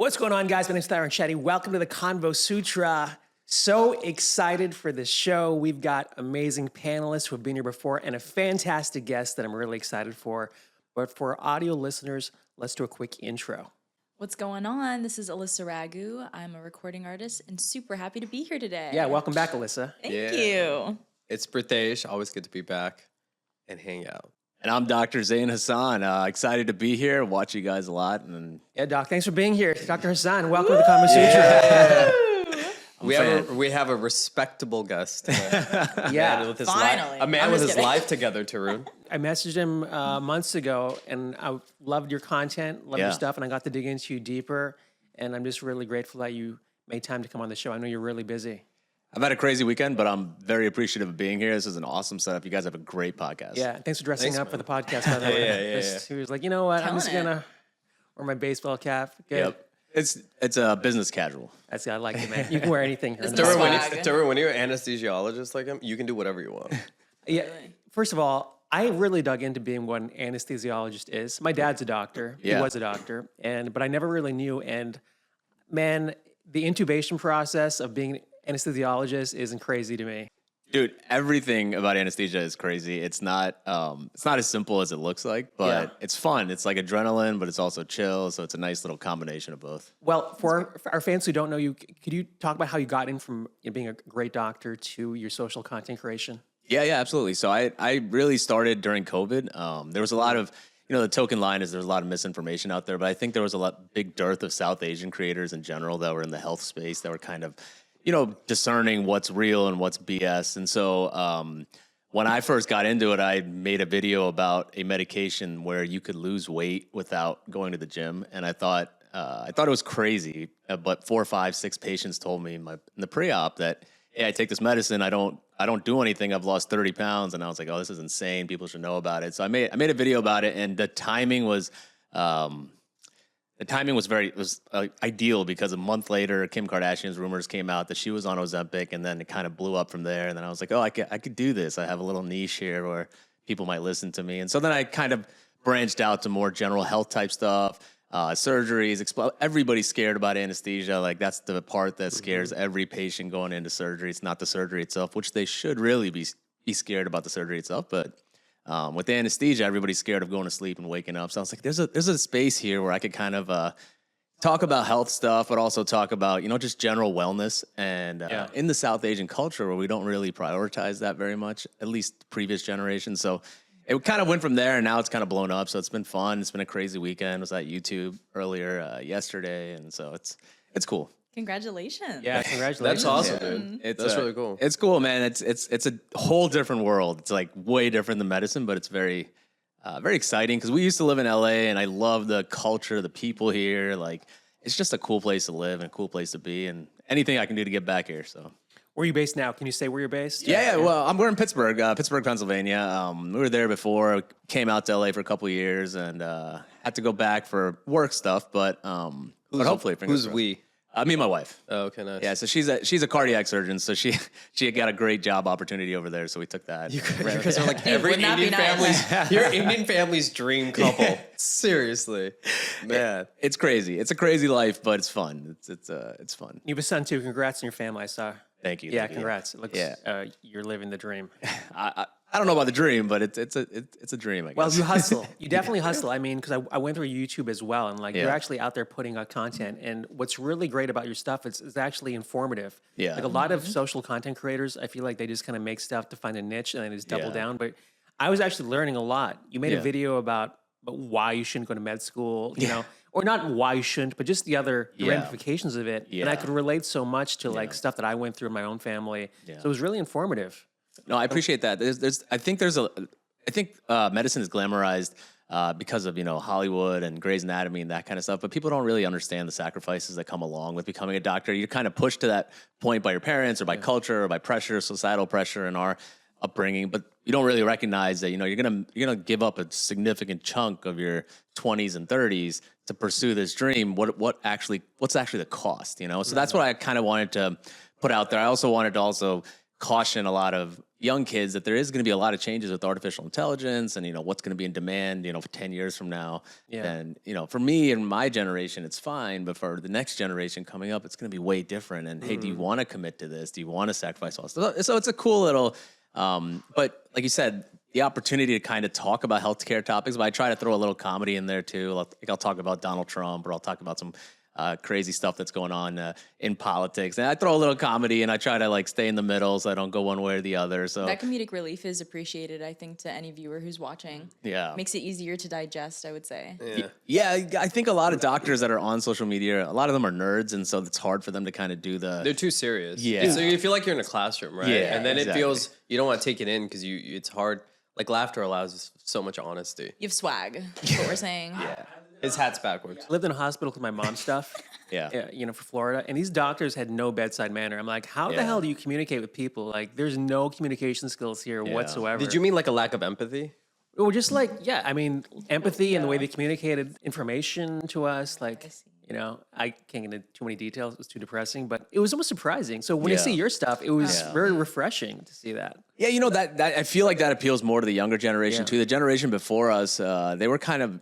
What's going on, guys? My name's Tarun Shetty. Welcome to the ConvoSutra. So excited for this show. We've got amazing panelists who have been here before and a fantastic guest that I'm really excited for. But for audio listeners, let's do a quick intro. What's going on? This is Alyssa Raghu. I'm a recording artist and super happy to be here today. Yeah, welcome back, Alyssa. Thank you. It's Pritesh. Always good to be back and hang out. And I'm Dr. ZAIN HASAN. Excited to be here. Watch you guys a lot. And Yeah, Doc, thanks for being here. Dr. Hassan, welcome to the ConvoSutra. We have a respectable guest. Yeah, With his Finally. a man I'm with just his kidding. life together, Tarun. I messaged him months ago, and I loved your content, loved your Yeah. stuff, and I got to dig into you deeper. And I'm just really grateful that you made time to come on the show. I know you're really busy. I've had a crazy weekend, but I'm very appreciative of being here. This is an awesome setup. You guys have a great podcast. Yeah, thanks for dressing Thanks, up for the podcast, by the way. Yeah. He was like, you know what? I'm Killing just it. gonna wear my baseball cap. Good. Yep. It's a business casual. That's I like it, man. You can wear anything here. in the Business house. swag. Tarun, when you're an anesthesiologist like him, you can do whatever you want. Yeah. First of all, I really dug into being what an anesthesiologist is. My dad's a doctor. He Yeah. was a doctor, but I never really knew. And man, the intubation process of being an anesthesiologist isn't crazy to me. Dude, everything about anesthesia is crazy. It's not as simple as it looks like, but Yeah. it's fun. It's like adrenaline, but it's also chill. So it's a nice little combination of both. Well, for our fans who don't know you, could you talk about how you got in from being a great doctor to your social content creation? Yeah, absolutely. So I really started during COVID. There was a lot of, the token line is there's a lot of misinformation out there, but I think there was a big dearth of South Asian creators in general that were in the health space that were kind of, discerning what's real and what's BS. And so when I first got into it, I made a video about a medication where you could lose weight without going to the gym. And I thought it was crazy, but 4, 5, 6 patients told me in the pre-op that, hey, I take this medicine. I don't do anything. I've lost 30 pounds. And I was like, oh, this is insane. People should know about it. So I made a video about it, and the timing was ideal because a month later, Kim Kardashian's rumors came out that she was on Ozempic, and then it kind of blew up from there. And then I was like, oh, I could do this. I have a little niche here where people might listen to me. And so then I kind of branched out to more general health type stuff. Surgeries, everybody's scared about anesthesia. Like that's the part that scares every patient going into surgery. It's not the surgery itself, which they should really be scared about the surgery itself. But with anesthesia, everybody's scared of going to sleep and waking up. So I was like, there's a space here where I could kind of talk about health stuff, but also talk about just general wellness. And in the South Asian culture, where we don't really prioritize that very much, at least previous generations. So it kind of went from there, and now it's kind of blown up. So it's been fun. It's been a crazy weekend. I was at YouTube earlier yesterday, and so it's cool. Congratulations. Yeah, congratulations. That's awesome, dude. That's really cool. It's cool, man. It's a whole different world. It's like way different than medicine, but it's very exciting because we used to live in LA, and I love the culture, the people here. Like it's just a cool place to live and a cool place to be, and anything I can do to get back here. So. Where are you based now? Can you say where you're based? Yeah. Well, we're in Pittsburgh, Pennsylvania. We were there before. Came out to LA for a couple of years, and had to go back for work stuff. But hopefully, fingers Who's crossed. we? Me and my wife. Oh, okay, nice. Yeah, so she's a cardiac surgeon, so she got a great job opportunity over there, so we took that. You guys are like every Wouldn't that be Indian nice? family's. You're Indian family's dream couple. Seriously, man. It's crazy. It's a crazy life, but it's fun. It's fun. You have a son too. Congrats on your family. I saw. Thank you. Yeah, thank you. congrats. It looks you're living the dream. I don't know about the dream, but it's a dream, I guess. Well, you hustle. You definitely hustle. I mean, because I went through YouTube as well, and you're Yeah. actually out there putting out content. And what's really great about your stuff is it's actually informative. Yeah. Like a lot of social content creators, I feel like they just kind of make stuff to find a niche and then they just double Yeah. down. But I was actually learning a lot. You made a Yeah. video about why you shouldn't go to med school, or not why you shouldn't, but just the other Yeah. ramifications of it. And I Yeah. could relate so much to stuff that I went through in my own family. Yeah. So it was really informative. No, I appreciate that. I think medicine is glamorized because of Hollywood and Grey's Anatomy and that kind of stuff. But people don't really understand the sacrifices that come along with becoming a doctor. You're kind of pushed to that point by your parents or by culture or by pressure, societal pressure in our upbringing. But you don't really recognize that you're gonna give up a significant chunk of your 20s and 30s to pursue this dream. What's actually the cost? So that's what I kind of wanted to put out there. I also wanted to caution a lot of young kids that there is going to be a lot of changes with artificial intelligence and, what's going to be in demand, for 10 years from now. Yeah. And, for me and my generation, it's fine. But for the next generation coming up, it's going to be way different. And hey, do you want to commit to this? Do you want to sacrifice all this? So it's a cool little, but like you said, the opportunity to kind of talk about healthcare topics, but I try to throw a little comedy in there too. I'll talk about Donald Trump, or I'll talk about some crazy stuff that's going on in politics. And I throw a little comedy, and I try to stay in the middle so I don't go one way or the other. So that comedic relief is appreciated, I think, to any viewer who's watching. Yeah. Makes it easier to digest, I would say. Yeah, I think a lot of doctors that are on social media, a lot of them are nerds, and so it's hard for them to kind of do the... They're too serious. Yeah. So you feel like you're in a classroom, right? Yeah, And then exactly. it feels, you don't want to take it in because it's hard. Like laughter allows so much honesty. You have swag, is what we're saying. His hat's backwards. I lived in a hospital with my mom's stuff. Yeah. For Florida. And these doctors had no bedside manner. I'm like, how the hell do you communicate with people? Like, there's no communication skills here whatsoever. Did you mean like a lack of empathy? Or just empathy and the way they communicated information to us. Like, I can't get into too many details. It was too depressing, but it was almost surprising. So when I see your stuff, it was very refreshing to see that. Yeah, that I feel like that appeals more to the younger generation too. The generation before us, they were kind of,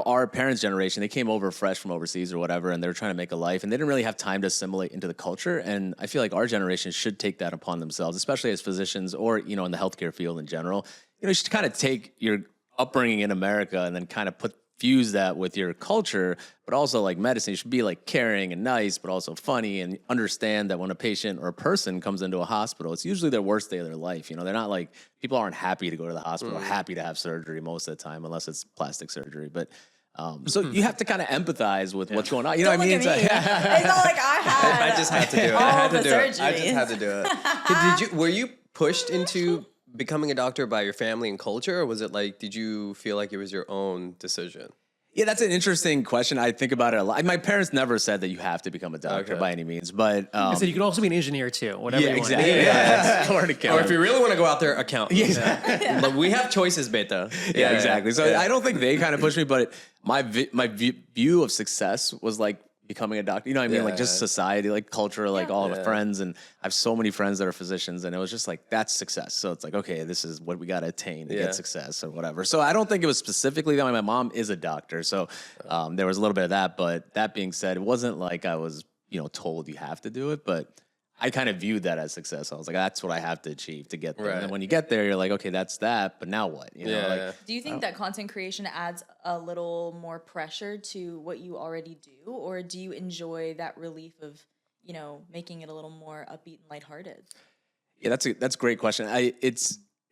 our parents' generation. They came over fresh from overseas or whatever, and they were trying to make a life, and they didn't really have time to assimilate into the culture. And I feel like our generation should take that upon themselves, especially as physicians or in the healthcare field in general. You should kind of take your upbringing in America and then kind of fuse that with your culture, but also like medicine. You should be caring and nice, but also funny, and understand that when a patient or a person comes into a hospital, it's usually their worst day of their life. They're not people aren't happy to go to the hospital, or happy to have surgery most of the time, unless it's plastic surgery. But so you have to kind of empathize with what's going on. You know what I mean? It's not like I had. I just had to do it. all I had the to do it. I surgeries. just had to do it. Were you pushed into becoming a doctor by your family and culture, or was it did you feel like it was your own decision? Yeah, that's an interesting question. I think about it a lot. My parents never said that you have to become a doctor by any means, but I said you can also be an engineer too, whatever you want. exactly. Or Or if you really want to go out there, accountant. But we have choices, beta. Yeah, exactly. So I don't think they kind of pushed me, but my view of success was becoming a doctor. You know what I mean? Just society, culture, all the friends. And I have so many friends that are physicians, and it was just that's success. So it's okay, this is what we got to attain to get success or whatever. So I don't think it was specifically that. My mom is a doctor. So there was a little bit of that. But that being said, it wasn't like I was, told you have to do it, but I kind of viewed that as success. I was like, that's what I have to achieve to get there. Right. And then when you get there, you're like, okay, that's that, but now what? Do you think that content creation adds a little more pressure to what you already do, or do you enjoy that relief of, making it a little more upbeat and lighthearted? Yeah, that's a great question.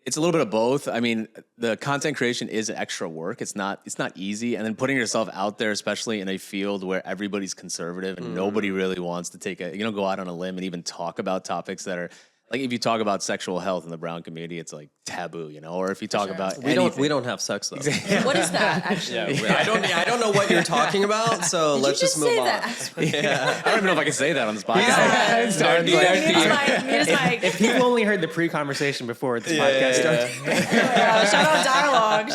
It's a little bit of both. I mean, the content creation is extra work. It's not easy. And then putting yourself out there, especially in a field where everybody's conservative and nobody really wants to go out on a limb and even talk about topics that are if you talk about sexual health in the brown community, it's taboo, or if you talk about we don't have sex though. What is that actually? I don't know what you're talking about, so Did let's you just say move on. that? I don't even know if I can say that on this podcast. Mute his mic. If people only heard the pre-conversation before this podcast started. Shout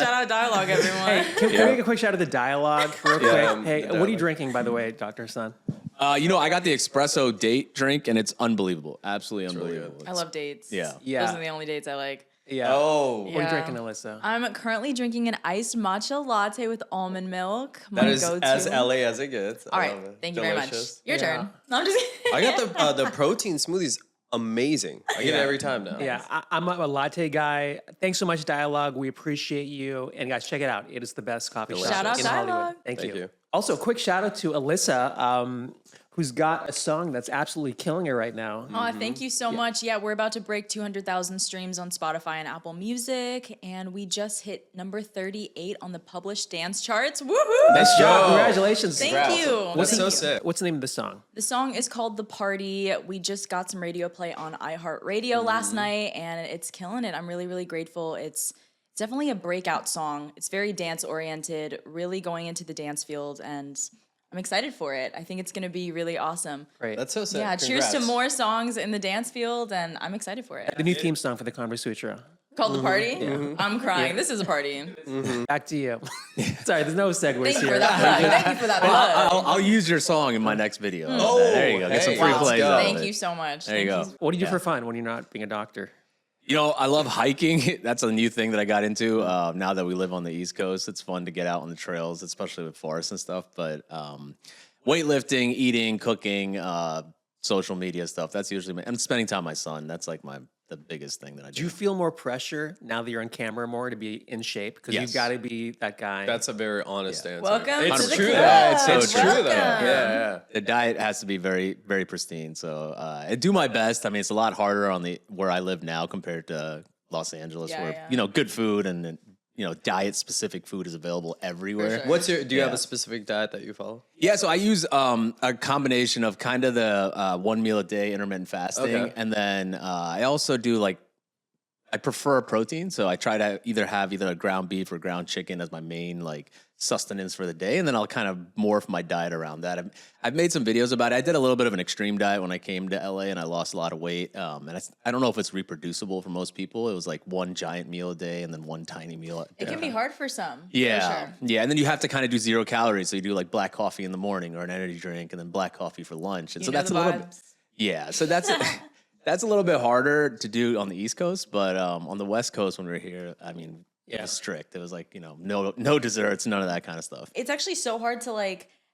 out dialogue, everyone. Hey, can we make a quick shout out to the dialogue real quick? Hey, what are you drinking, by the way, Dr. Hassan? I got the espresso date drink, and it's unbelievable. Absolutely unbelievable. I love dates. Yeah. Those are the only dates I like. Yeah. Oh. What are you drinking, Alyssa? I'm currently drinking an iced matcha latte with almond milk. That My is go-to. as LA as it gets. All right, thank you very much. Your turn. No, I'm just kidding. I got the protein smoothies. Amazing. I get it every time now. Yeah, I'm a latte guy. Thanks so much, Dialogue. We appreciate you. And guys, check it out. It is the best coffee shop Shout out in Hollywood. Dialogue. Thank Thank you. you. Also, quick shout out to Alyssa, who's got a song that's absolutely killing it right now. Oh, thank you so much. Yeah, we're about to break 200,000 streams on Spotify and Apple Music, and we just hit number 38 on the published dance charts. Woohoo! Nice job. Congratulations. Thank you. That's Thank so you. sick. What's the name of the song? The song is called The Party. We just got some radio play on iHeartRadio last night, and it's killing it. I'm really, really grateful. It's definitely a breakout song. It's very dance-oriented, really going into the dance field, and I'm excited for it. I think it's going to be really awesome. Great. That's so sick. Yeah, cheers to Congrats. more songs in the dance field, and I'm excited for it. The new theme song for the ConvoSutra. Called the party? I'm crying. This is a party. Back to you. Sorry, there's no segues Thank you here. for that plug. Thank you for that plug. I'll use your song in my next video. Oh, there you go. Get some hey, free let's plays. go. out of Thank it. you so much. There you go. What do you do for fun when you're not being a doctor? You know, I love hiking. That's a new thing that I got into now that we live on the East Coast. It's fun to get out on the trails, especially with forests and stuff. But weightlifting, eating, cooking, social media stuff. That's usually and spending time with my son. That's like the biggest thing that I do. Do you feel more pressure now that you're on camera more to be in shape? Because Yes. you've got to be that guy. That's a very honest answer. Welcome It's to the true. club. Though. It's so It's true. true though. Welcome. Yeah. The diet has to be very, very pristine. So I do my best. I mean, it's a lot harder on where I live now compared to Los Angeles, Yeah, where yeah. you know, good food and you know, diet specific food is available everywhere. sure. What's your? Do you have Yeah. a specific diet that you follow? Yeah, so I use a combination of kind of the one meal a day intermittent fasting, Okay. and then I also do I prefer protein, so I try to have either a ground beef or ground chicken as my main sustenance for the day, and then I'll kind of morph my diet around that. I've made some videos about it. I did a little bit of an extreme diet when I came to LA, and I lost a lot of weight. And I don't know if it's reproducible for most people. It was like one giant meal a day and then one tiny meal. It can be hard for some. Yeah, For sure. yeah, and then you have to kind of do 0 calories. So you do like black coffee in the morning or an energy drink, and then black coffee for lunch. And You so know that's a the little bit. vibes. Yeah, so that's that's a little bit harder to do on the East Coast, but on the West Coast when we were here, I mean, it was strict. It was like, you know, no desserts, none of that kind of stuff. It's actually so hard to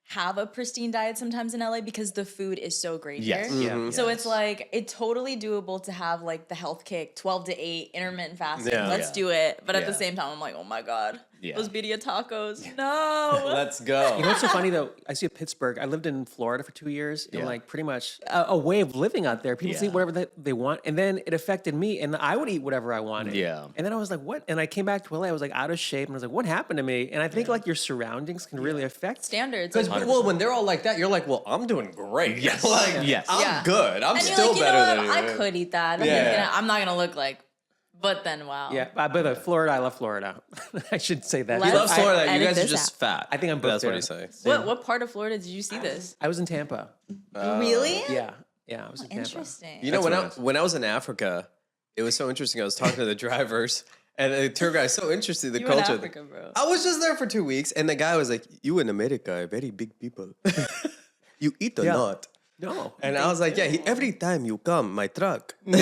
have a pristine diet sometimes in LA because the food is so great Yes. here. Yeah. So it's it's totally doable to have the health kick, 12 to 8, intermittent fasting. Yeah. Let's Yeah. do it. But at the Yeah. same time, I'm like, oh my God, Yeah. those birria tacos. No. Let's go. You know what's so funny though? I see Pittsburgh. I lived in Florida for 2 years, and Yeah. pretty much a way of living out there. People Yeah. eat whatever they want, and then it affected me, and I would eat whatever I wanted. Yeah. And then I was like, "What?" And I came back to LA. I was out of shape, and I was like, "What happened to me?" And I think your surroundings can really affect. Standards. Because when they're all like that, you're like, well, I'm doing great. Yes. Yes. I'm Yeah. good. I'm and you're still like, you better know than what? you. I could eat that. Yeah. I'm not gonna look but then wow. Yeah, but Florida, I love Florida. I should say that. He Let's loves Florida. You edit guys are this just out. fat. I think I'm booked That's what there. he's saying. What part of Florida did you see this? I was in Tampa. Really? Yeah, I was in Tampa. Interesting. You know, That's when I was in Africa, it was so interesting. I was talking to the drivers, and the tour guy is so interested in the You in culture. Africa, bro. I was just there for 2 weeks, and the guy was like, "You in America are very big people. You eat a Yeah. lot." No, And I was like, "Yeah, every time you come, my truck." Oh my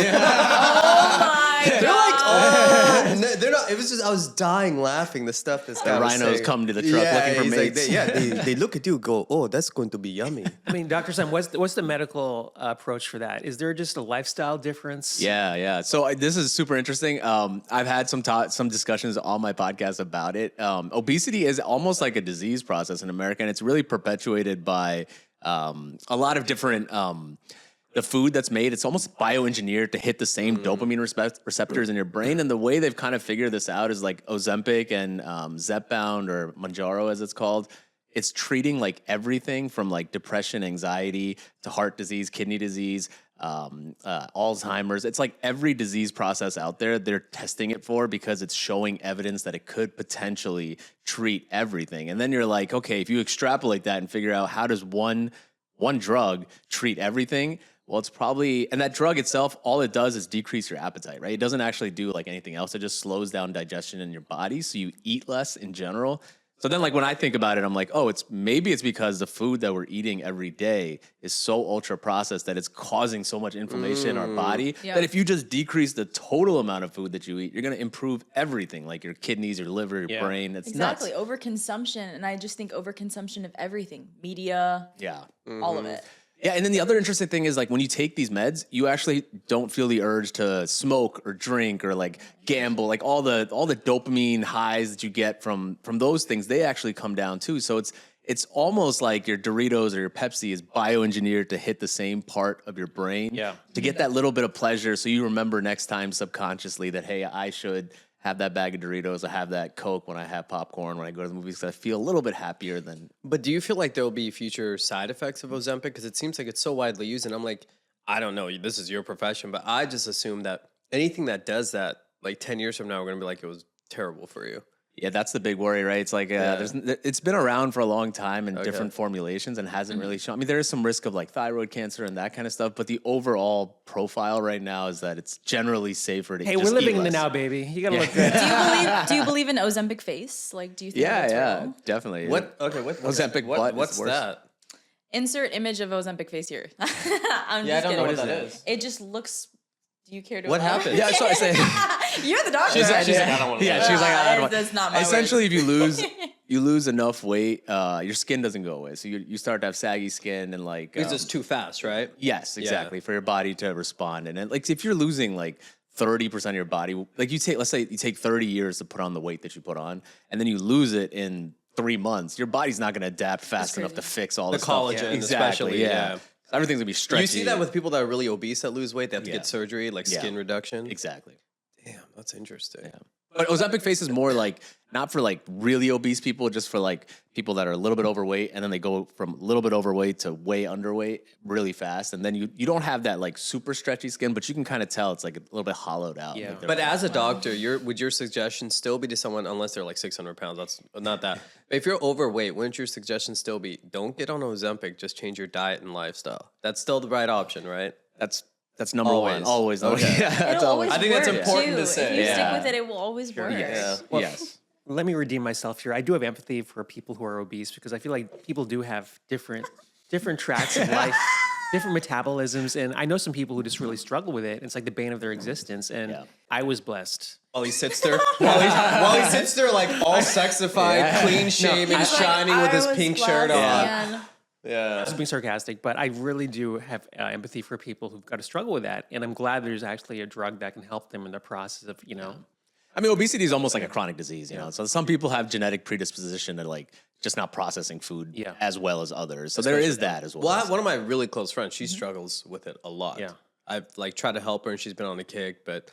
They're God. like, "Oh, and they're not." It was just I was dying laughing. The stuff this guy The was rhinos saying. come to the truck looking for he's like, mates. they look at you, go, "Oh, that's going to be yummy." I mean, Dr. Sam, what's the medical approach for that? Is there just a lifestyle difference? Yeah. So this is super interesting. I've had some discussions on my podcast about it. Obesity is almost like a disease process in America, and it's really perpetuated by a lot of different the food that's made. It's almost bioengineered to hit the same dopamine receptors in your brain. And the way they've kind of figured this out is like Ozempic and Zepbound or Mounjaro, as it's called. It's treating everything from depression, anxiety to heart disease, kidney disease, Alzheimer's. It's like every disease process out there, they're testing it for because it's showing evidence that it could potentially treat everything. And then you're like, okay, if you extrapolate that and figure out how does one drug treat everything, well, it's probably, and that drug itself, all it does is decrease your appetite, right? It doesn't actually do anything else. It just slows down digestion in your body, so you eat less in general. So then when I think about it, I'm like, oh, it's because the food that we're eating every day is so ultra processed that it's causing so much inflammation in our body Yeah. that if you just decrease the total amount of food that you eat, you're going to improve everything, like your kidneys, your liver, your brain. It's Exactly. nuts. Overconsumption. And I just think overconsumption of everything. Media, Yeah. all of it. Yeah, and then the other interesting thing is when you take these meds, you actually don't feel the urge to smoke or drink or gamble. All the dopamine highs that you get from those things, they actually come down too. So it's almost like your Doritos or your Pepsi is bioengineered to hit the same part of your brain. Yeah. To get that little bit of pleasure, so you remember next time subconsciously that hey, I should have that bag of Doritos, I have that Coke when I have popcorn, when I go to the movies, because I feel a little bit happier than. But do you feel like there will be future side effects of Ozempic? Because it seems like it's so widely used, and I'm like, I don't know, this is your profession, but I just assume that anything that does that, 10 years from now, we're going to be like, it was terrible for you. Yeah, that's the big worry, right? It's like it's been around for a long time in different formulations and hasn't really shown. I mean, there is some risk of like thyroid cancer and that kind of stuff, but the overall profile right now is that it's generally safer to. Hey, just we're living eat in the less. now, baby. You gotta look good. Do you believe in Ozempic face? Like, do you think that's real? Definitely. What? Okay, Ozempic butt is what's worse. that? Insert image of Ozempic face here. I'm Yeah, I just don't know kidding. what that is. It just looks. Do you care to? What elaborate? happened? Yeah, that's what I say. You're the doctor. She's like, I don't want to. Yeah, she's like, I don't want. That's not my Essentially, words. if you lose enough weight, your skin doesn't go away. So you start to have saggy skin and like. It's just too fast, right? Yes, exactly. For your body to respond, and then, like if you're losing like 30% of your body, like let's say you take 30 years to put on the weight that you put on, and then you lose it in 3 months, your body's not going to adapt fast enough to fix all The the collagen, stuff. especially, yeah. Everything's gonna be stretchy. You see that with people that are really obese that lose weight, they have to Yeah. get surgery, like skin reduction. exactly. Damn, that's interesting. But Ozempic face is more like not for like really obese people, just for like people that are a little bit overweight, and then they go from a little bit overweight to way underweight really fast, and then you don't have that like super stretchy skin, but you can kind of tell it's like a little bit hollowed out. Yeah. Like they're- But as a doctor, would your suggestion still be to someone, unless they're like 600 pounds, that's not that. But if you're overweight, wouldn't your suggestion still be, don't get on Ozempic, just change your diet and lifestyle? That's still the right option, right? that's number one. Always. Okay. Yeah, that's It'll always. always I think that's work, important too. to say. If you Yeah. stick with it, it will always work. Yes. Well, yes. Let me redeem myself here. I do have empathy for people who are obese because I feel like people do have different tracks of life, different metabolisms, and I know some people who just really struggle with it. It's like the bane of their existence, and Yeah. I was blessed. While he sits there, while he sits there like all sexified, clean shaven, He's like, shining with "I his was pink blessed, shirt on. man." Yeah. Just being sarcastic, but I really do have empathy for people who've got to struggle with that, and I'm glad there's actually a drug that can help them in the process of, I mean, obesity is almost like a chronic disease, you know. So some people have genetic predisposition to like just not processing food as well as others. So there is that as well. Well, one of my really close friends, she struggles with it a lot. Yeah. I've like tried to help her and she's been on a kick, but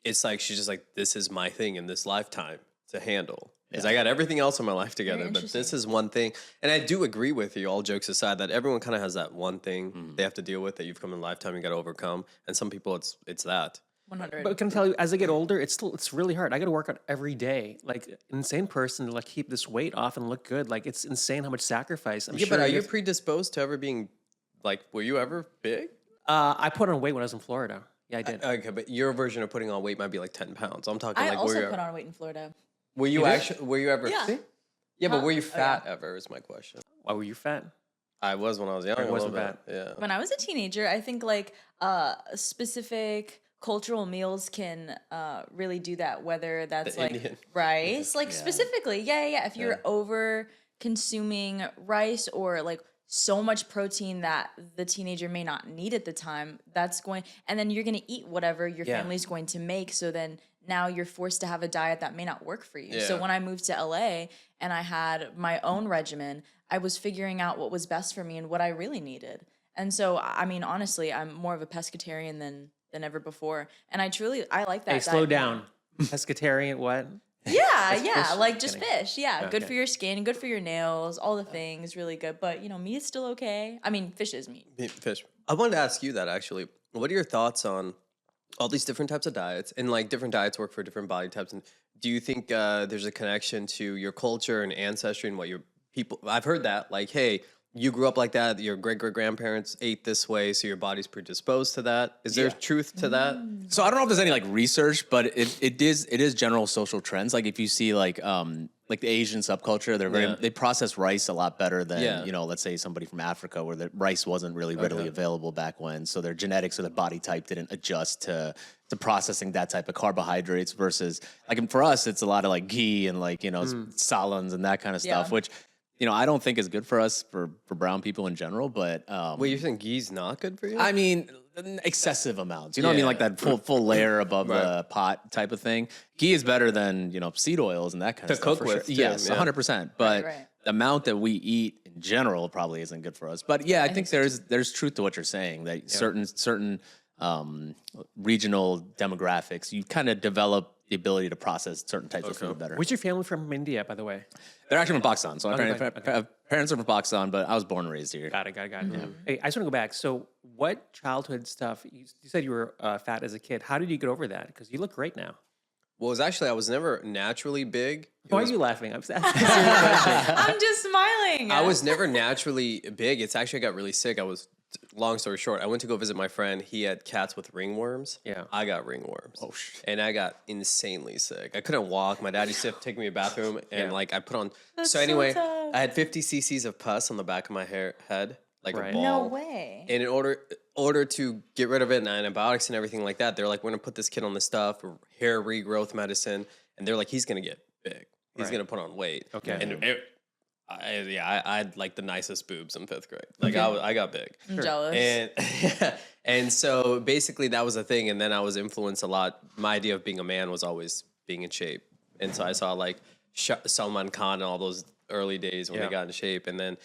it's like she's just like, this is my thing in this lifetime to handle. Because I got everything else in my life together, but this is one thing. And I do agree with you, all jokes aside, that everyone kind of has that one thing they have to deal with that you've come in a lifetime you got to overcome. And some people, it's that. 100. But can I tell you, as I get older, it's really hard. I got to work out every day, like an insane person to like keep this weight off and look good. Like it's insane how much sacrifice. I'm Yeah, sure but are you you have- predisposed to ever being like? Were you ever big? I put on weight when I was in Florida. Yeah, I did. Okay, but your version of putting on weight might be like 10 pounds. I'm talking I like also put on weight in Florida. were you actually were you ever? Yeah. Yeah, but were you fat ever? Is my question. Why were you fat? I was when I was young. I a wasn't little bit. Yeah. When I was a teenager, I think like specific cultural meals can really do that. Whether that's The like Indian. rice, like specifically, yeah. If you're over consuming rice or like so much protein that the teenager may not need at the time, that's going, and then you're going to eat whatever your family's going to make. So then now you're forced to have a diet that may not work for you. So Yeah. when I moved to LA and I had my own regimen, I was figuring out what was best for me and what I really needed. And so, I mean, honestly, I'm more of a pescatarian than ever before. And I like that. Hey, slow diet. down. Pescatarian, what? Yeah, like just fish. Yeah, good Okay. for your skin, good for your nails, all the things, really good. But, meat is still okay. I mean, fish is meat. Fish. I wanted to ask you that actually. What are your thoughts on all these different types of diets, and like different diets work for different body types? And do you think there's a connection to your culture and ancestry and what your people? I've heard that, like, hey, you grew up like that. Your great grandparents ate this way, so your body's predisposed to that. Is there truth to that? So I don't know if there's any like research, but it is general social trends. Like if you see like the Asian subculture, they process rice a lot better than let's say somebody from Africa where the rice wasn't really readily available back when. So their genetics or their body type didn't adjust to processing that type of carbohydrates versus like for us it's a lot of like ghee and like salons and that kind of stuff, which I don't think is good for us for brown people in general, but Wait, you think ghee's not good for you? I mean, excessive amounts. You know what I mean? Like that full layer above the pot type of thing. Ghee is better than, seed oils and that kind of To stuff. cook for with, sure. too, Yes, yeah. 100%. But Right. the amount that we eat in general probably isn't good for us. But yeah, I think there's truth to what you're saying, that certain regional demographics, you kind of develop the ability to process certain types of food better. Where's your family from India, by the way? They're actually from Pakistan. So my Okay. parents are from Pakistan, but I was born and raised here. Got it. Yeah. Hey, I just want to go back. So, what childhood stuff? You said you were fat as a kid. How did you get over that? Because you look great now. Well, it was actually, I was never naturally big. Why are you laughing? I'm just asking a serious question. I'm just smiling. I was never naturally big. It's actually, I got really sick. Long story short, I went to go visit my friend. He had cats with ringworms. Yeah. I got ringworms. Oh, shit. And I got insanely sick. I couldn't walk. My dad used to take me to the bathroom and like I put on. That's so anyway, tough. I had 50 cc's of pus on the back of my head, like Right. a ball. No way. And in order to get rid of it and antibiotics and everything like that, they're like, we're gonna put this kid on this stuff, hair regrowth medicine, and they're like, he's gonna get big. He's Right. gonna put on weight. Okay. And I had like the nicest boobs in 5th grade. Like I got big. I'm jealous. And and so basically that was a thing. And then I was influenced a lot. My idea of being a man was always being in shape. And so I saw like Salman Khan and all those early days when Yeah. they got in shape. And then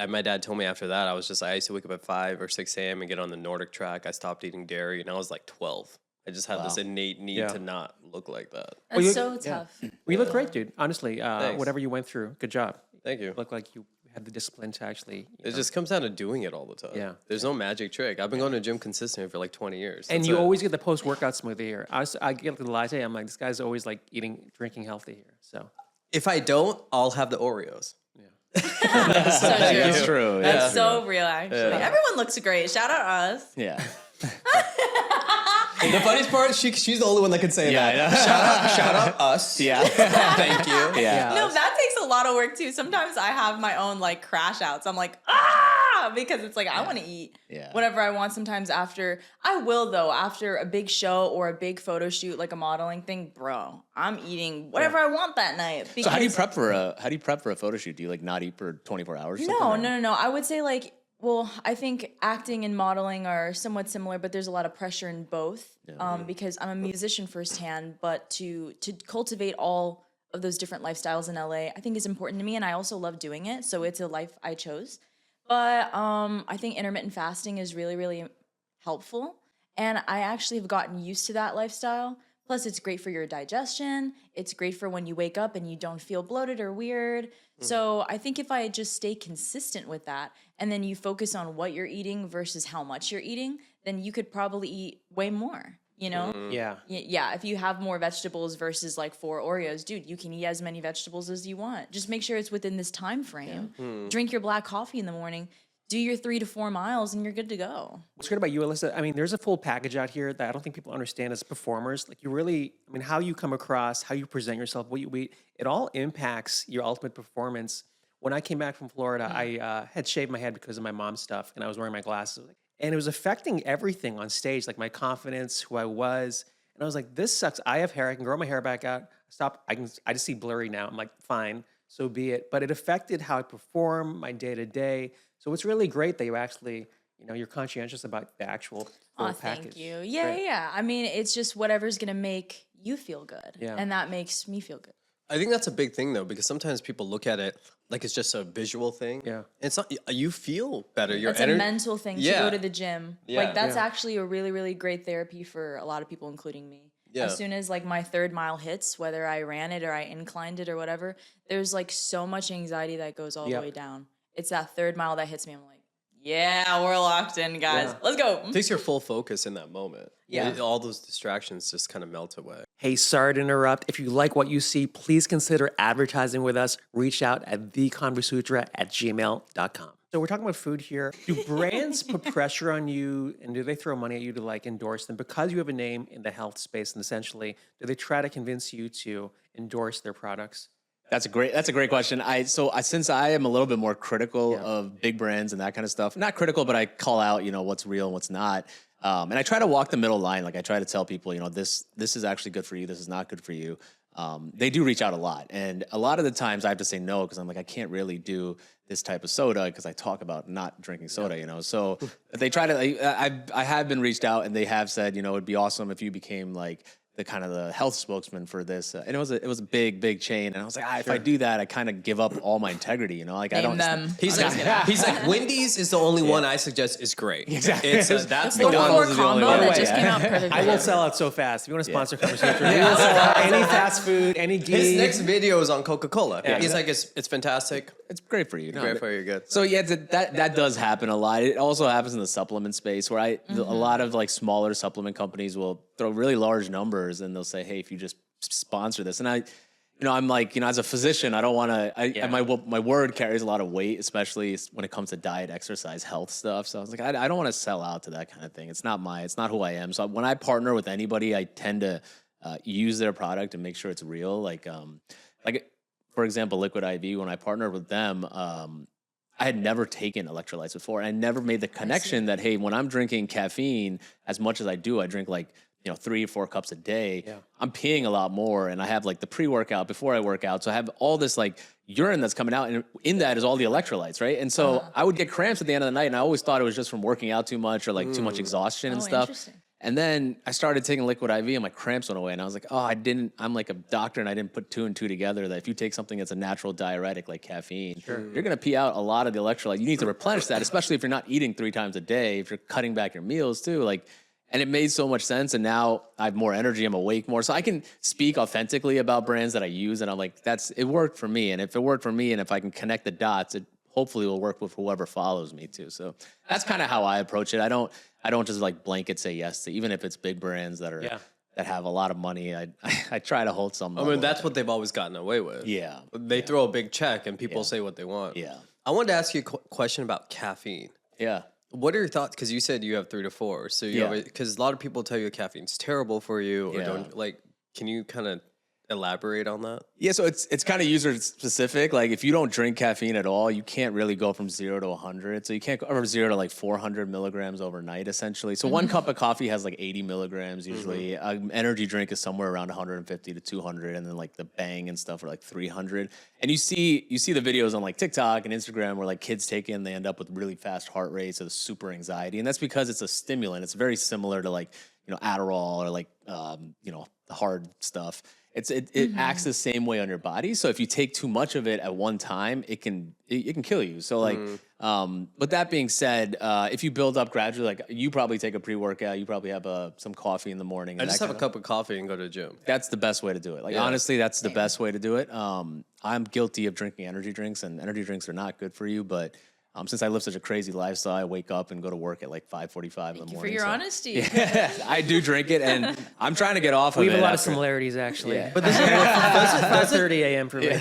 my dad told me after that, I used to wake up at 5 or 6 a.m. and get on the Nordic track. I stopped eating dairy and I was like 12. I just had this innate need Yeah. to not look like that. That's you- so yeah. tough. Well, you look great, dude. Honestly, Thanks. whatever you went through, good job. Thank you. You look like you had the discipline to actually. It just comes down to doing it all the time. Yeah. There's no magic trick. I've been going to the gym consistently for like 20 years. And That's you it. always get the post-workout smoothie here. I get the latte. I'm like, this guy's always like drinking healthy here. So If I don't, I'll have the Oreos. So true. That's true. That's so real, actually. Everyone looks great. Shout out us. Yeah. The funniest part, she's the only one that can say Yeah, that. Shout out us. Yeah. Thank you. Yeah. No, that takes a lot of work too. Sometimes I have my own like crash outs. I'm like, because it's like I want to eat whatever I want. Sometimes after a big show or a big photo shoot, like a modeling thing, bro, I'm eating whatever I want that night. So how do you because- prep for a photo shoot? Do you like not eat for 24 hours? Or No, something, no, no, no. I would say like, well, I think acting and modeling are somewhat similar, but there's a lot of pressure in both. Because I'm a musician firsthand, but to cultivate all of those different lifestyles in LA, I think is important to me, and I also love doing it. So it's a life I chose. But I think intermittent fasting is really, really helpful, and I actually have gotten used to that lifestyle. Plus, it's great for your digestion. It's great for when you wake up and you don't feel bloated or weird. So I think if I just stay consistent with that, and then you focus on what you're eating versus how much you're eating, then you could probably eat way more, you know? yeah. Yeah, if you have more vegetables versus like 4 Oreos, dude, you can eat as many vegetables as you want. Just make sure it's within this time frame. Drink your black coffee in the morning. Do your 3 to 4 miles and you're good to go. What's great about you, Alyssa? I mean, there's a full package out here that I don't think people understand as performers. Like you really, I mean, how you come across, how you present yourself, what you eat, it all impacts your ultimate performance. When I came back from Florida, I had shaved my head because of my mom's stuff, and I was wearing my glasses. And it was affecting everything on stage, like my confidence, who I was. And I was like, this sucks. I have hair. I can grow my hair back out. I just see blurry now. I'm like, fine, so be it. But it affected how I perform, my day-to-day. So it's really great that you actually, you're conscientious about the actual full Oh, package. thank you. Yeah, Great. yeah. I mean, it's just whatever's going to make you feel good. Yeah. And that makes me feel good. I think that's a big thing though, because sometimes people look at it like it's just a visual thing. Yeah. It's not, you feel better. Your It's a mental thing to Yeah. go to the gym. Yeah. Like that's Yeah. actually a really, really great therapy for a lot of people, including me. Yeah. As soon as like my 3rd mile hits, whether I ran it or I inclined it or whatever, there's like so much anxiety that goes all Yep. the way down. It's that 3rd mile that hits me. I'm like, yeah, we're locked in, guys. Yeah. Let's go. It takes your full focus in that moment. Yeah. All those distractions just kind of melt away. Hey, sorry to interrupt. If you like what you see, please consider advertising with us. Reach out at theconvosutra@gmail.com. So we're talking about food here. Do brands put pressure on you, and do they throw money at you to like endorse them because you have a name in the health space? And essentially, do they try to convince you to endorse their products? That's a great question. Since I am a little bit more critical of big brands and that kind of stuff, not critical, but I call out, what's real and what's not. And I try to walk the middle line. Like I try to tell people, this is actually good for you. This is not good for you. They do reach out a lot. And a lot of the times I have to say no, because I'm like, I can't really do this type of soda because I talk about not drinking soda, So they try to, I have been reached out and they have said, it'd be awesome if you became like the kind of the health spokesman for this, and it was a big chain, and I was like, if I do that, I kind of give up all my integrity, Like I Name don't. them. He's like, Wendy's is the only one I suggest is great. Exactly. That's The the one. four combo one. that Way. just came out perfectly. I will sell out so fast. If you want to sponsor ConvoSutra, we will sell out any fast food, any ghee. His next video is on Coca-Cola. Yeah. He's like, it's fantastic. It's great for you. Great for you, good. So yeah, that does happen a lot. It also happens in the supplement space where a lot of like smaller supplement companies will throw really large numbers and they'll say, hey, if you just sponsor this. And I'm like, as a physician, I don't want to, my word carries a lot of weight, especially when it comes to diet, exercise, health stuff. So I was like, I don't want to sell out to that kind of thing. It's not who I am. So when I partner with anybody, I tend to use their product and make sure it's real. Like for example, Liquid IV, when I partnered with them, I had never taken electrolytes before. I never made the connection that, hey, when I'm drinking caffeine, as much as I do, I drink like, 3 or 4 cups a day. Yeah. I'm peeing a lot more, and I have like the pre-workout before I work out. So I have all this like urine that's coming out, and in that is all the electrolytes, right? And so I would get cramps at the end of the night, and I always thought it was just from working out too much or like too much exhaustion and stuff. Interesting. And then I started taking Liquid IV, and my cramps went away. And I was like, I'm like a doctor, and I didn't put 2 and 2 together that if you take something that's a natural diuretic like caffeine, you're going to pee out a lot of the electrolyte. You need to replenish that, especially if you're not eating 3 times a day, if you're cutting back your meals too. And it made so much sense. And now I have more energy. I'm awake more. So I can speak authentically about brands that I use. And I'm like, it worked for me. And if it worked for me, and if I can connect the dots, it hopefully will work with whoever follows me too. So that's kind of how I approach it. I don't just like blanket say yes to, even if it's big brands that are that have a lot of money. I try to hold some. I mean, that's what they've always gotten away with. Yeah. They throw a big check and people say what they want. Yeah. I wanted to ask you a question about caffeine. Yeah. What are your thoughts? Because you said you have 3 to 4. So because a lot of people tell you caffeine's terrible for you, or don't like. Can you kind of elaborate on that? Yeah, so it's kind of user specific. Like if you don't drink caffeine at all, you can't really go from 0 to 100. So you can't go from 0 to like 400 milligrams overnight, essentially. So 1 cup of coffee has like 80 milligrams usually. Energy drink is somewhere around 150 to 200, and then like the Bang and stuff are like 300. And you see the videos on like TikTok and Instagram where like kids take it, they end up with really fast heart rates or super anxiety, and that's because it's a stimulant. It's very similar to like Adderall or like the hard stuff. It acts the same way on your body. So if you take too much of it at one time, it can kill you. So like, but that being said, if you build up gradually, like you probably take a pre-workout, you probably have some coffee in the morning. I just have a cup of coffee and go to the gym. That's the best way to do it. Like honestly, that's the best way to do it. I'm guilty of drinking energy drinks, and energy drinks are not good for you, but since I live such a crazy lifestyle, I wake up and go to work at like 5:45 in the morning. Thank you for your honesty. Yeah, I do drink it, and I'm trying to get off of it. We have a lot of similarities, actually. Yeah. But doesn't 5:30 a.m. for me.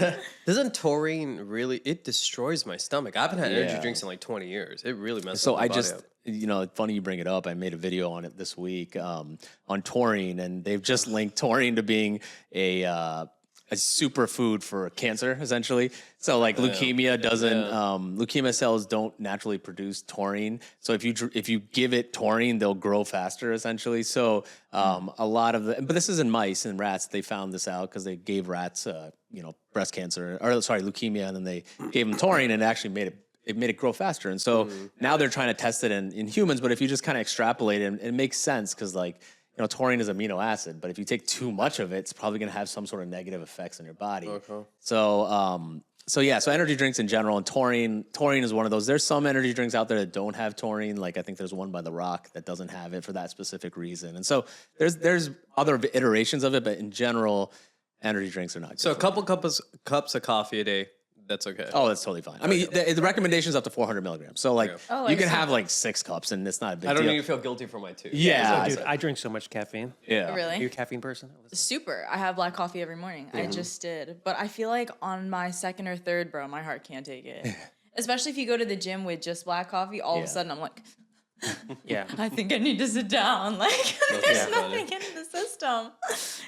Doesn't taurine really? It destroys my stomach. I haven't had energy drinks in like 20 years. It really messes. So my body it's up. funny you bring it up. I made a video on it this week on taurine, and they've just linked taurine to being a superfood for cancer, essentially. So like leukemia leukemia cells don't naturally produce taurine. So if you give it taurine, they'll grow faster, essentially. So a lot of but this is in mice and rats. They found this out because they gave rats, breast cancer, leukemia, and then they gave them taurine, and it actually made it grow faster. And so now they're trying to test it in humans. But if you just kind of extrapolate it, it makes sense because like, taurine is amino acid, but if you take too much of it, it's probably going to have some sort of negative effects on your body. Okay. So energy drinks in general, and taurine is one of those. There's some energy drinks out there that don't have taurine. Like I think there's one by The Rock that doesn't have it for that specific reason. And so there's other iterations of it, but in general, energy drinks are not good. So a couple cups of coffee a day. That's okay. Oh, that's totally fine. I mean, the recommendation is up to 400 milligrams. So, like, you can have like 6 cups, and it's not a big deal. I don't even feel guilty for my 2. Yeah, Dude, I drink so much caffeine. Yeah. Really? Are you a caffeine person? Super. I have black coffee every morning. I just did. But I feel like on my 2nd or 3rd, bro, my heart can't take it. Especially if you go to the gym with just black coffee, all of a sudden I'm like, Yeah. I think I need to sit down. Like, there's nothing in the system.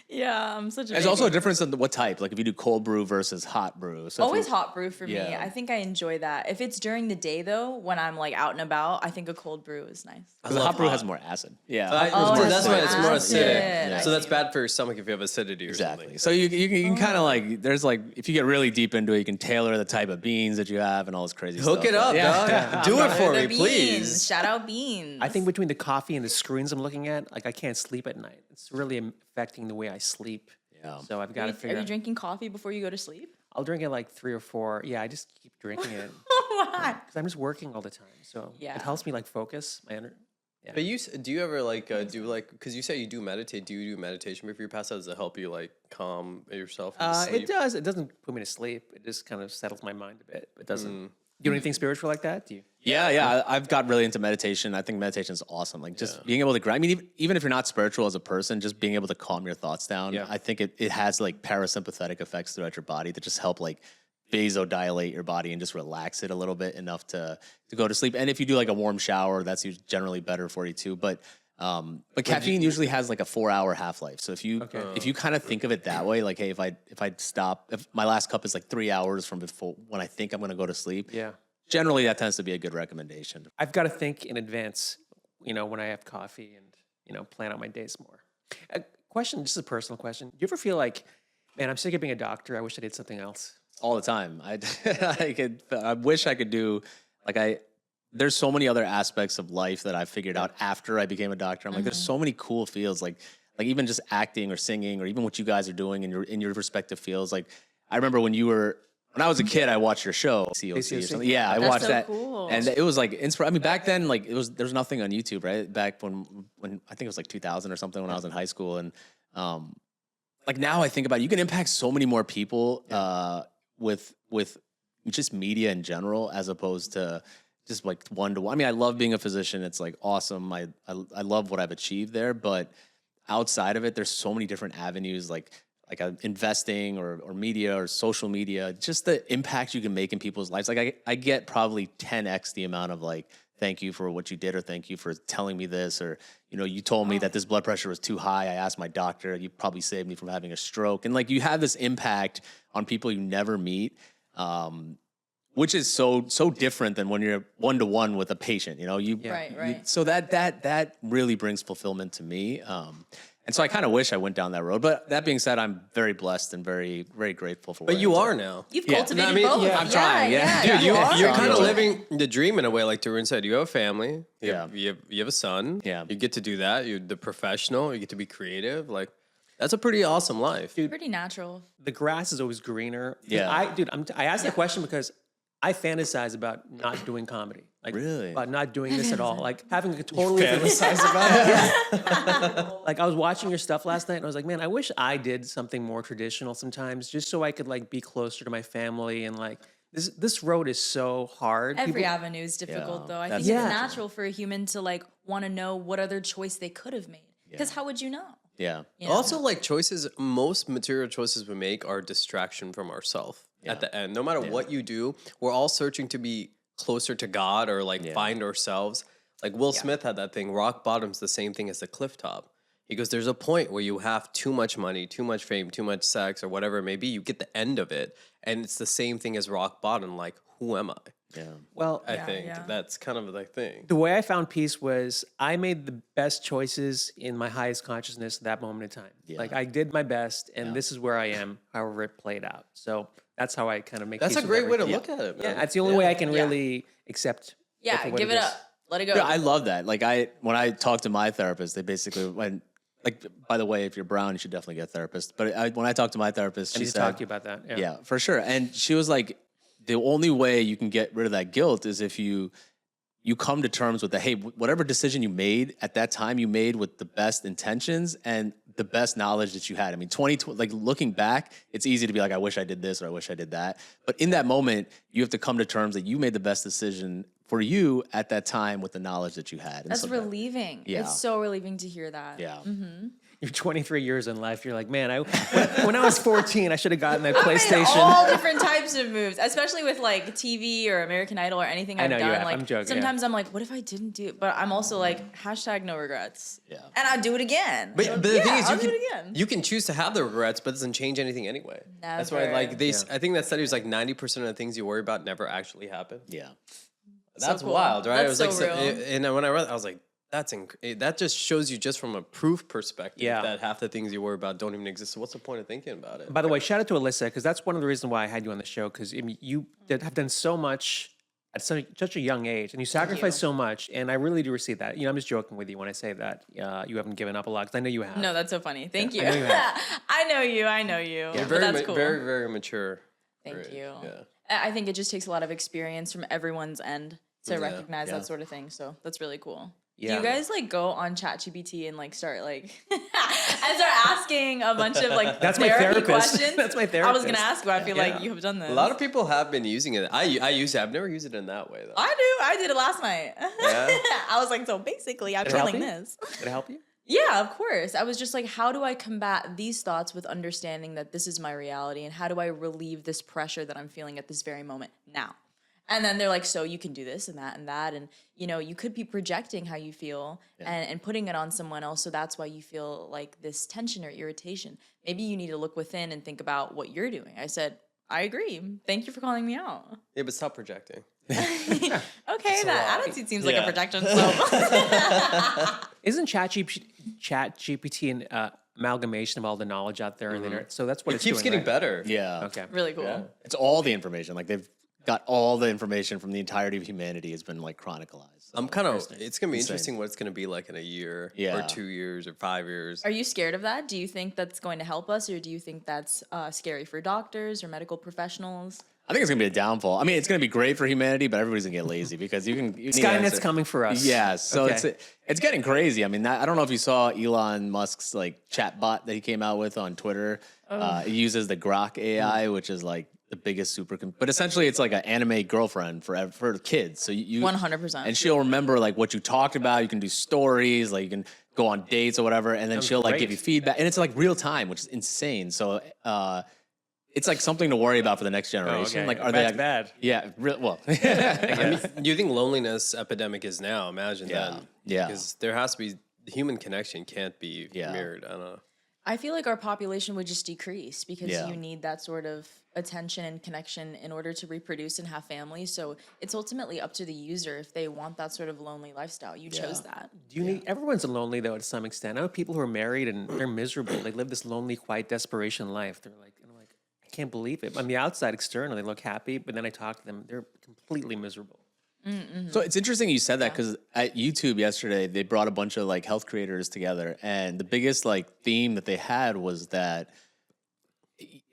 Yeah, I'm such a There's also a difference in what type. Like if you do cold brew versus hot brew. So always hot brew for me. I think I enjoy that. If it's during the day though, when I'm like out and about, I think a cold brew is nice. Because the hot brew has more acid. Yeah. That's why it's more acidic. Yeah. So that's bad for your stomach if you have acidity or something. So you can kind of like, there's like, if you get really deep into it, you can tailor the type of beans that you have and all this crazy stuff. Hook it up, dog. Do it for me, please. Shout out beans. I think between the coffee and the screens I'm looking at, like I can't sleep at night. It's really affecting the way I sleep. Yeah. So I've got to figure out. Are you drinking coffee before you go to sleep? I'll drink it like 3 or 4. Yeah, I just keep drinking it. Why? Because I'm just working all the time. So it helps me like focus. But do you ever like because you say you do meditate? Do you do meditation before you pass out? Does it help you like calm yourself? It does. It doesn't put me to sleep. It just kind of settles my mind a bit. It doesn't. Do you do anything spiritual like that? Do you? Yeah. I've got really into meditation. I think meditation is awesome. Like just being able to grind. I mean, even if you're not spiritual as a person, just being able to calm your thoughts down. Yeah. I think it has like parasympathetic effects throughout your body that just help like vasodilate your body and just relax it a little bit enough to go to sleep. And if you do like a warm shower, that's generally better for you too. But caffeine usually has like a 4-hour half-life. So if you kind of think of it that way, like, hey, if my last cup is like 3 hours from before when I think I'm going to go to sleep, generally that tends to be a good recommendation. I've got to think in advance, when I have coffee and, plan out my days more. A question, just a personal question. Do you ever feel like, man, I'm sick of being a doctor. I wish I did something else? All the time. I wish I could do there's so many other aspects of life that I figured out after I became a doctor. I'm like, there's so many cool fields, like even just acting or singing or even what you guys are doing in your respective fields. Like I remember when I was a kid, I watched your show, COC or something. Yeah, I watched that. Cool. And it was like, I mean, back then, like there's nothing on YouTube, right? Back when I think it was like 2000 or something when I was in high school. And like now I think about it, you can impact so many more people with just media in general, as opposed to just like one-to-one. I mean, I love being a physician. It's like awesome. I love what I've achieved there, but outside of it, there's so many different avenues like investing or media or social media, just the impact you can make in people's lives. Like I get probably 10x the amount of like, thank you for what you did, or thank you for telling me this, or, you told me that this blood pressure was too high. I asked my doctor, you probably saved me from having a stroke. And like, you have this impact on people you never meet, which is so different than when you're one-to-one with a patient, Right. So that really brings fulfillment to me. And so I kind of wish I went down that road. But that being said, I'm very blessed and very, very grateful for. But you are now. You've Yeah. cultivated No, I mean, both. yeah, I'm trying. Yeah. Dude, you're kind of Yeah. living the dream in a way. Like Tarun said, you have a family. Yeah. You have a son. Yeah. You get to do that. You're the professional. You get to be creative. Like, that's a pretty awesome life. Pretty natural. The grass is always greener. Yeah. I asked the question because I fantasize about not doing comedy. Like, Really? About not doing this at all. Like having a totally Fantasize about it. like I was watching your stuff last night and I was like, man, I wish I did something more traditional sometimes, just so I could like be closer to my family. And like this road is so hard. Every avenue is difficult, though. I think that's it's natural. natural for a human to like want to know what other choice they could have made. Because how would you know? Yeah. You know? Also, like most material choices we make are distraction from ourselves at the end. No matter what you do, we're all searching to be closer to God or like find ourselves. Like Will Smith had that thing, rock bottom's the same thing as the cliff top. He goes, there's a point where you have too much money, too much fame, too much sex, or whatever it may be. You get the end of it. And it's the same thing as rock bottom. Like, who am I? Yeah. Well, I think that's kind of the thing. the way I found peace was I made the best choices in my highest consciousness at that moment in time. Like I did my best, and this is where I am, however it played out. So that's how I kind of make That's peace a with great way to everything. look at it, man. Yeah, that's the only way I can really accept. Yeah, for what give it is. up. Let it go. Yeah, I love that. Like when I talk to my therapist, they basically by the way, if you're brown, you should definitely get a therapist. But when I talked to my therapist, I she need to said, talk to you about that. yeah, for sure. And she was like, the only way you can get rid of that guilt is if you come to terms with that, hey, whatever decision you made at that time, you made with the best intentions and the best knowledge that you had. I mean, like looking back, it's easy to be like, I wish I did this or I wish I did that. But in that moment, you have to come to terms that you made the best decision for you at that time with the knowledge that you had. And That's so relieving. Yeah. It's so relieving to hear that. Yeah. You're 23 years in life. You're like, man, when I was 14, I should have gotten that I've made PlayStation. all different types of moves, especially with like TV or American Idol or anything I've know you done. have. Like I'm joking, sometimes I'm like, what if I didn't do it? But I'm also like, hashtag no regrets. Yeah. And I'd do it again. But the thing is, I'll do it again. you can choose to have the regrets, but it doesn't change anything anyway. That's why, Never. like I think that study was like 90% of the things you worry about never actually happen. Yeah. That's cool. wild, right? That's it was so like, real. and when I read, that, I was like, that just shows you just from a proof perspective Yeah. that half the things you worry about don't even exist. So what's the point of thinking about it? By the way, shout out to Alyssa, because that's one of the reasons why I had you on the show, because you have done so much at such a young age, and you sacrifice so much, and I really do receive that. I'm just joking with you when I say that you haven't given up a lot, because I know you have. No, that's so funny. Thank you. I know you have. I know you. I know you. You're But very, that's cool. very, very mature. Thank Right, you. Yeah. I think it just takes a lot of experience from everyone's end to recognize that sort of thing. So that's really cool. Do you guys like go on ChatGPT and like start like and start asking a bunch of like That's my therapy therapist. questions? That's my I was therapist. gonna ask you. I feel like you have done this. A lot of people have been using it. I use it. I've never used it in that way though. I do. I did it last night. Yeah? I was like, so basically, I'm Did it help feeling you? this. Did it help you? Yeah, of course. I was just like, how do I combat these thoughts with understanding that this is my reality, and how do I relieve this pressure that I'm feeling at this very moment now? And then they're like, so you can do this and that and that. And, you know, you could be projecting how you feel and putting it on someone else. So that's why you feel like this tension or irritation. Maybe you need to look within and think about what you're doing. I said, I agree. Thank you for calling me out. Yeah, but stop projecting. Okay, that attitude seems like a projection. So. Isn't ChatGPT an amalgamation of all the knowledge out there on the internet? So that's what It it's keeps doing, getting right? better. Yeah. Okay. Really cool. It's all the information. Like they've got all the information from the entirety of humanity has been like chronicalized. I'm kind of. It's gonna be interesting what it's gonna be like in a year, or Yeah. 2 years, or 5 years. Are you scared of that? Do you think that's going to help us, or do you think that's scary for doctors or medical professionals? I think it's gonna be a downfall. I mean, it's gonna be great for humanity, but everybody's gonna get lazy because you can. Skynet's coming for us. Yeah, so Okay. it's getting crazy. I mean, I don't know if you saw Elon Musk's like chat bot that he came out with on Twitter. It uses the Grok AI, which is like the biggest but essentially it's like an anime girlfriend for kids. So you 100%. and she'll remember like what you talked about. You can do stories, like you can go on dates or whatever, and then she'll like give you feedback, and it's like real time, which is insane. So it's like something to worry about for the next generation. okay. Like, are That's they bad? Yeah, well, I mean, you think loneliness epidemic is now? Imagine then. Yeah. Because there has to be the human connection can't be Yeah. mirrored. I don't know. I feel like our population would just decrease because Yeah. you need that sort of attention and connection in order to reproduce and have families. So it's ultimately up to the user if they want that sort of lonely lifestyle. You chose that. Do you need? Everyone's lonely though to some extent. I know people who are married and they're miserable. They live this lonely, quiet desperation life. They're like, and I'm like, I can't believe it. On the outside, external, they look happy, but then I talk to them, they're completely miserable. So it's interesting you said that because at YouTube yesterday they brought a bunch of like health creators together, and the biggest like theme that they had was that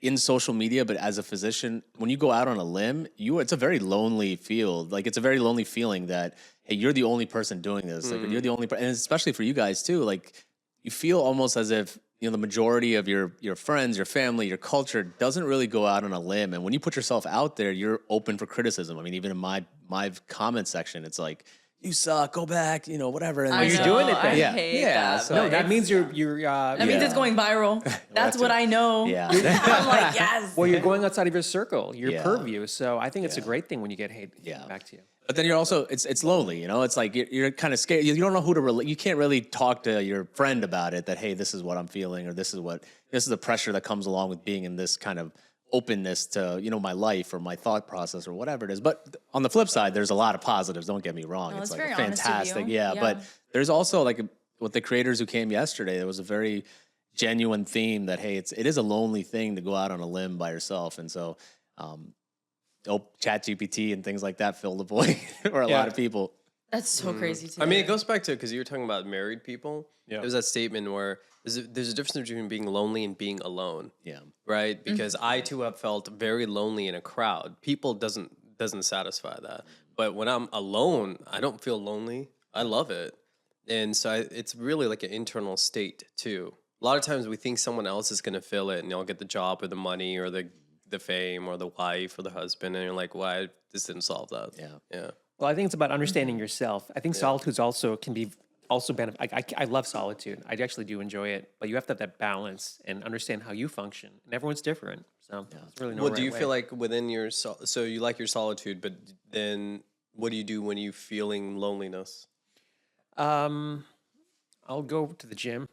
in social media, but as a physician, when you go out on a limb, it's a very lonely field. Like it's a very lonely feeling that hey, you're the only person doing this. Like you're the only, and especially for you guys too. Like you feel almost as if the majority of your friends, your family, your culture doesn't really go out on a limb. And when you put yourself out there, you're open for criticism. I mean, even in my comment section, it's like, you suck, go back, whatever. And you're doing it then. I hate that. so No, that means you're That means it's going viral. That's what I know. Yeah. I'm like, yes. well, you're going outside of your circle, your Yeah. purview. So I think it's a great thing when you get hate Yeah. back to you. But then you're also, it's lonely, It's like you're kind of scared. You don't know who to relate. You can't really talk to your friend about it that, hey, this is what I'm feeling, or this is the pressure that comes along with being in this kind of openness to, my life or my thought process or whatever it is. But on the flip side, there's a lot of positives. Don't get me wrong. No, it's it's like very honest of fantastic. you. Yeah. Yeah. But there's also like with the creators who came yesterday, there was a very genuine theme that, hey, it is a lonely thing to go out on a limb by yourself. And so, ChatGPT and things like that fill the void for a lot of people. That's so crazy too. I mean, it goes back to because you were talking about married people. Yeah. There's that statement where there's a difference between being lonely and being alone. Yeah. Right. Because I too have felt very lonely in a crowd. People doesn't satisfy that. But when I'm alone, I don't feel lonely. I love it. And so it's really like an internal state too. A lot of times we think someone else is going to fill it and they'll get the job or the money or the fame or the wife or the husband. And you're like, why? This didn't solve that. Yeah. Yeah. Well, I think it's about understanding yourself. I think solitude also can be benefit. I love solitude. I actually do enjoy it, but you have to have that balance and understand how you function. And everyone's different, so it's really no Well, right do you way. feel like within your so you like your solitude, but then what do you do when you feeling loneliness? I'll go to the gym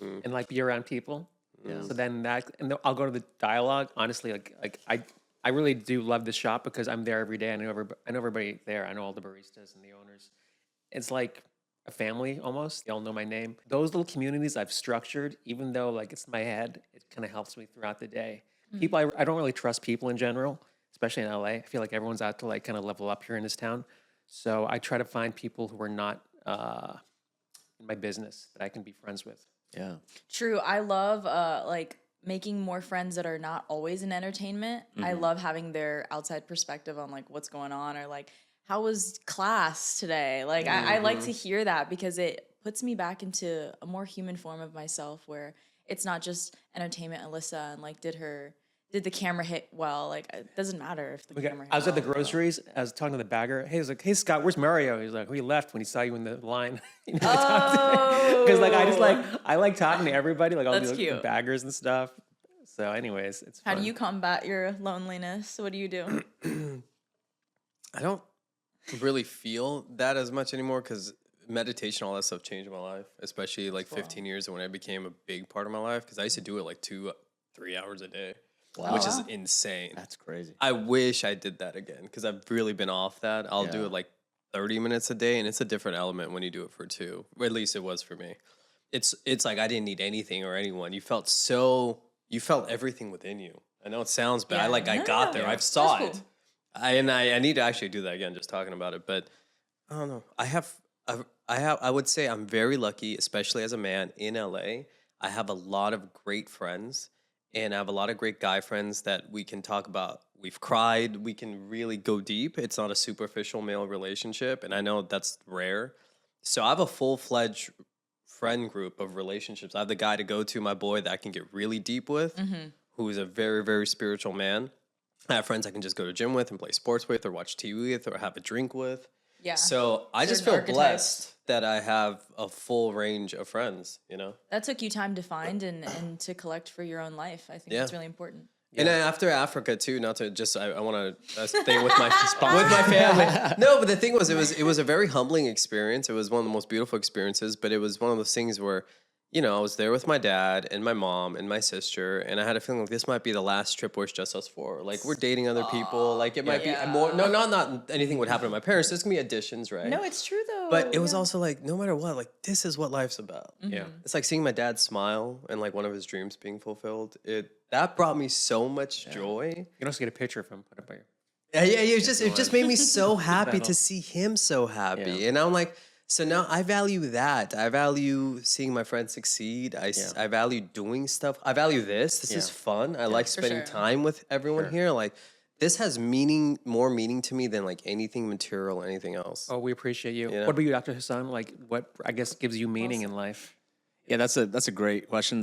and like be around people. So then I'll go to the dialogue. Honestly, like I really do love this shop because I'm there every day. I know everybody there. I know all the baristas and the owners. It's like a family almost. They all know my name. Those little communities I've structured, even though like it's in my head, it kind of helps me throughout the day. People, I don't really trust people in general, especially in LA. I feel like everyone's out to like kind of level up here in this town. So I try to find people who are not in my business that I can be friends with. Yeah. True. I love like making more friends that are not always in entertainment. I love having their outside perspective on like what's going on or like how was class today? Like, I like to hear that because it puts me back into a more human form of myself where it's not just entertainment Alyssa and like, did the camera hit well? Like, it doesn't matter if the camera hit I was at the well, but- groceries. I was talking to the bagger. Hey, I was like, hey, Scott, where's Mario? He's like, he left when he saw you in the line. Because like I like talking to everybody, like all That's the cute. baggers and stuff. So, anyways, it's How fun. do you combat your loneliness? What do you do? I don't really feel that as much anymore because meditation, all that stuff changed my life, especially like 15 years when it became a big part of my life because I used to do it like 2-3 hours a day, which is insane. That's crazy. I wish I did that again because I've really been off that. I'll do Yeah. it like 30 minutes a day, and it's a different element when you do it for 2. Or at least it was for me. It's like I didn't need anything or anyone. You felt everything within you. I know it sounds bad. Yeah. I got there. I saw That's it. cool. I need to actually do that again, just talking about it. But I don't know. I would say I'm very lucky, especially as a man in LA. I have a lot of great friends, and I have a lot of great guy friends that we can talk about. We've cried. We can really go deep. It's not a superficial male relationship, and I know that's rare. So I have a full-fledged friend group of relationships. I have the guy to go to, my boy, that I can get really deep with, who is a very, very spiritual man. I have friends I can just go to gym with and play sports with or watch TV with or have a drink with. Yeah. So I just Certain feel archetypes. blessed that I have a full range of friends, That took you time to find and to collect for your own life. I think Yeah. that's really important. And then after Africa too, not to just I want to stay with my with my family. No, but the thing was, it was a very humbling experience. It was one of the most beautiful experiences, but it was one of those things where, I was there with my dad and my mom and my sister, and I had a feeling like this might be the last trip where it's just us four. Like we're dating other people. Like it might be more. No, not anything would happen to my parents. There's gonna be additions, right? No, it's true though. But it was also like, no matter what, like this is what life's about. Yeah. It's like seeing my dad smile and like one of his dreams being fulfilled. That brought me so much joy. You can also get a picture of him, put up by your. Yeah, it just made me so happy to see him so happy. Yeah. And I'm like, so now I value that. I value seeing my friends succeed. I value doing stuff. I value this. This is fun. I like spending sure. time with everyone here. Like this has more meaning to me than like anything material, anything else. Oh, we appreciate you. Yeah. What about you, Dr. Hassan? Like, what I guess gives you meaning in life? Yeah, that's a great question.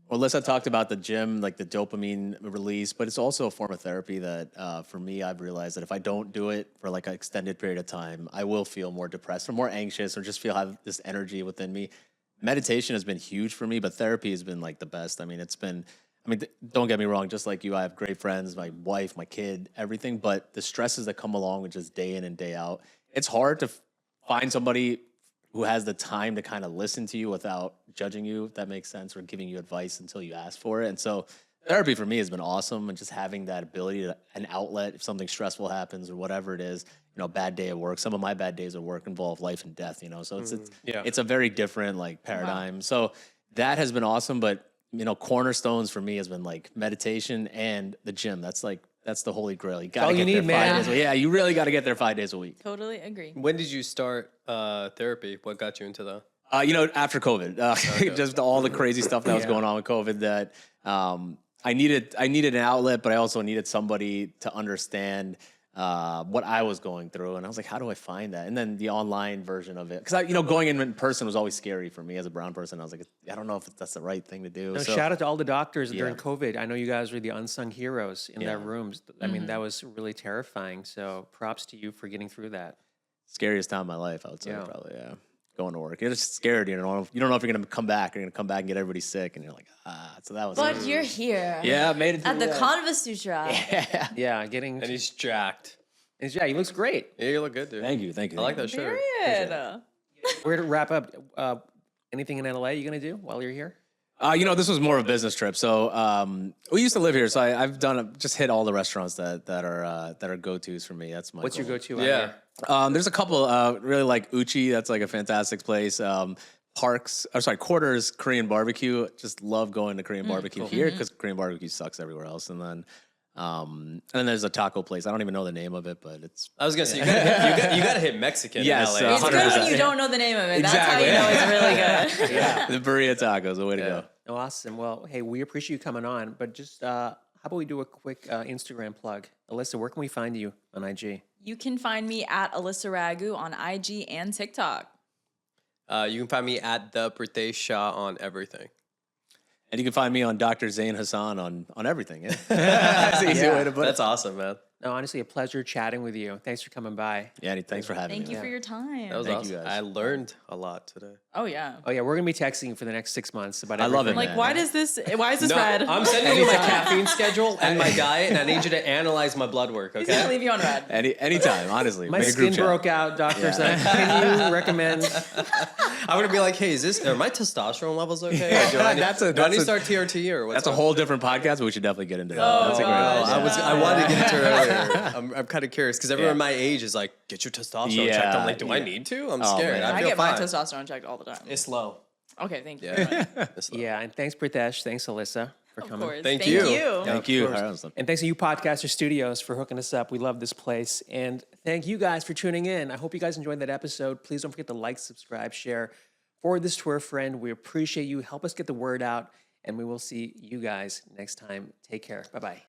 Alyssa talked about the gym, like the dopamine release, but it's also a form of therapy that, for me, I've realized that if I don't do it for like an extended period of time, I will feel more depressed or more anxious or just have this energy within me. Meditation has been huge for me, but therapy has been like the best. Don't get me wrong, just like you, I have great friends, my wife, my kid, everything, but the stresses that come along with just day in and day out, it's hard to find somebody who has the time to kind of listen to you without judging you, if that makes sense, or giving you advice until you ask for it. And so therapy for me has been awesome, and just having that ability to an outlet if something stressful happens or whatever it is, bad day at work. Some of my bad days at work involve life and death, so it's a very different like paradigm. So that has been awesome, but cornerstones for me has been like meditation and the gym. That's the holy grail. You got to get there 5 days a week. Yeah, you really got to get there 5 days a week. Totally agree. When did you start therapy? What got you into that? After COVID, just all the crazy stuff that was going on with COVID, that I needed an outlet, but I also needed somebody to understand what I was going through. And I was like, how do I find that? And then the online version of it, because going in person was always scary for me as a brown person. I was like, I don't know if that's the right thing to do. No, So- shout out to all the doctors during Yeah. COVID. I know you guys were the unsung heroes in their Yeah. rooms. I mean, that was really terrifying. So props to you for getting through that. Scariest time of my life, I would say, Yeah. probably, yeah. Going to work. You're just scared. You don't know if you're going to come back. You're going to come back and get everybody sick. And you're like, so that was But you're here. Yeah, made it At the through ConvoSutra. Yeah, getting. And he's jacked. Yeah, he looks great. Yeah, you look good, dude. Thank you. I like that shirt. Period. We're gonna wrap up. Anything in LA you gonna do while you're here? This was more of a business trip. So we used to live here. So I've just hit all the restaurants that are go-tos for me. That's my What's your goal. go-to? out Yeah. here? There's a couple really like Uchi. That's like a fantastic place. Quarters Korean barbecue. Just love going to Korean barbecue here because Korean barbecue sucks everywhere else. And then there's a taco place. I don't even know the name of it, but it's I was gonna say you gotta hit Mexican Yes, in LA. It's good when 100%. you don't know the name of it. Exactly. That's how you know it's really good. the burrito tacos. The way to go. Awesome. Well, hey, we appreciate you coming on. But just how about we do a quick Instagram plug? Alyssa, where can we find you on IG? You can find me at Alyssa Raghu on IG and TikTok. You can find me at the Pritesh Shah on everything. And you can find me on Dr. ZAIN HASAN on everything. Yeah? That's an easy way to put That's it. awesome, man. No, honestly, a pleasure chatting with you. Thanks for coming by. Yeah, thanks for having Thank me. you for your time. That was Thank awesome. you, guys. I learned a lot today. Oh yeah. Oh yeah, we're gonna be texting you for the next 6 months about. I love it, everything. Like, man. why is this red? I'm sending you my caffeine schedule and my diet, and I need you to analyze my blood work, He's gonna okay? leave you on red. Anytime, honestly. My Make a group skin chat. broke out, doctor said. Can you recommend? I'm gonna be like, hey, are my testosterone levels okay? Or do I need, That's a- do I need to that's start TRT or what's That's a up? whole different podcast, but we should definitely get into that. Oh, That's a great idea. I wanted to get into it earlier. I'm kind of curious because everyone my age is like, get your testosterone checked. I'm like, do I need to? I'm Oh, scared. man. I I feel get fine. my testosterone checked all the time. It's low. Okay, thank you. Yeah. It's low. Yeah, and thanks Pritesh, thanks Alyssa for Of coming. course. Thank you. Thank you. course. Awesome. And thanks to you Podcaster Studios for hooking us up. We love this place. And thank you guys for tuning in. I hope you guys enjoyed that episode. Please don't forget to like, subscribe, share, forward this to a friend. We appreciate you. Help us get the word out. And we will see you guys next time. Take care. Bye-bye.